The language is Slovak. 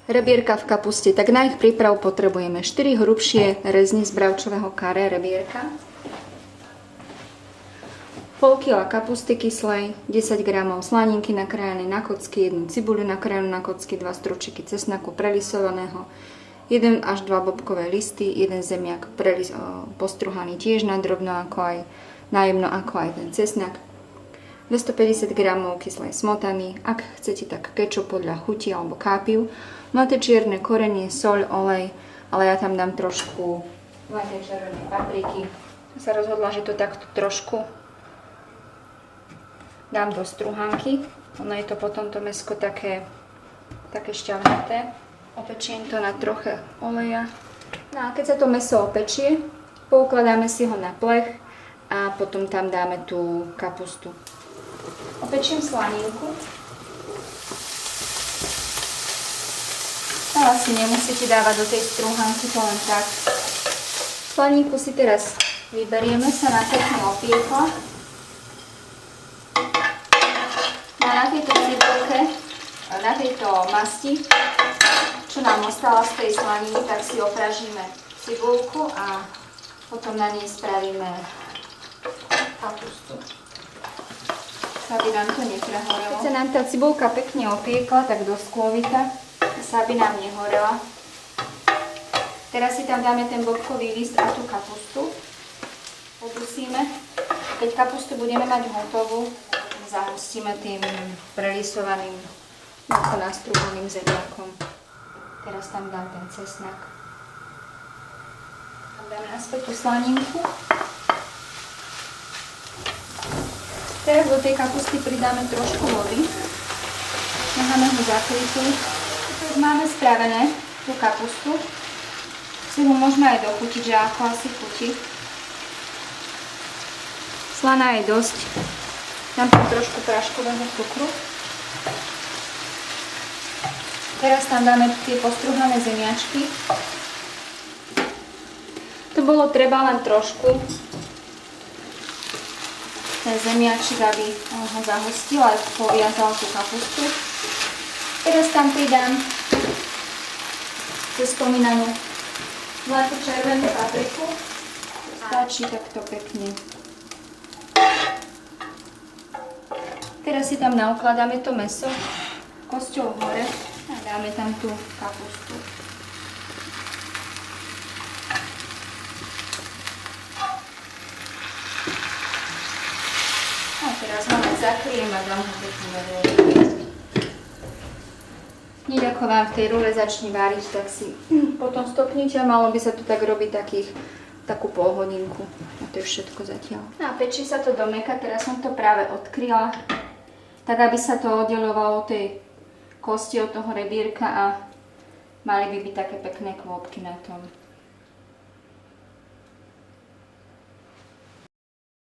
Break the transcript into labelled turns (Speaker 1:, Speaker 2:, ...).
Speaker 1: Rebierka v kapuste, tak na ich prípravu potrebujeme 4 hrubšie rezne z bravčového karé rebierka, pol kila kapusty kyslej, 10 g slaninky nakrájanej na kocky, 1 cibuľu nakrájanú na kocky, 2 stručiky cesnaku prelisovaného, 1 až 2 bobkové listy, 1 zemiak postruhaný tiež na drobno, ako aj najemno, ako aj ten cesnak, 250 g kyslej smotany, ak chcete tak kečup podľa chuti alebo kápiu, máte čierne korenie, soľ, olej, ale ja tam dám trošku tej červenej papriky. Sa rozhodla, že to takto trošku dám do struhanky. Ono je to potom to mäsko také šťavnaté. Opečiem to na troche oleja. No a keď sa to mäso opečie, poukladáme si ho na plech a potom tam dáme tú kapustu. Opečiem slaninku. Ale asi nemusíte dávať do tej strúhanky, to len tak. Slaninku si teraz vyberieme, sa na pekne opiekla. A na tejto cibulke, na tejto masti, čo nám ostala z tej slaniny, tak si opražíme cibulku a potom na nej spravíme kapustu. Aby nám to neprehorelo. Keď sa nám tá cibulka pekne opiekla, tak do skôvika, aby nám nehorela. Teraz si tam dáme ten bobkový list a tú kapustu. Podusíme. Keď kapustu budeme mať hotovú, zahustíme tým prelisovaným, nastrúhaným zemiakom. Teraz tam dám ten cesnak. Tam dáme naspäť tú slaninku. Teraz do tej kapusty pridáme trošku vody. Necháme ho zakrytú. Keď máme spravené tú kapustu, si ho môžeme aj dochutiť, že ako asi chutí. Slaná je dosť. Dám tam trošku praškového cukru. Teraz tam dáme tie postruhané zemiačky. To bolo treba len trošku. Ten zemiačik, aby ho zahustil a poviazal tú kapustu. Teraz tam pridám cez spomínanú zlatú červenú papriku. Stačí takto pekne. Teraz si tam naukladáme to mäso kosťou hore a dáme tam tú kapustu. A teraz ho zakriem a dám ho pekne vedieť. Hneď ako vám v tej rúle začne váriť, tak si potom stopnite a malo by sa to tak robiť takú pol hodinku. A to je všetko zatiaľ. No a pečí sa to do mäka, teraz som to práve odkryla, tak aby sa to oddeľovalo od tej kosti od toho rebírka a mali by byť také pekné kvôbky na tom.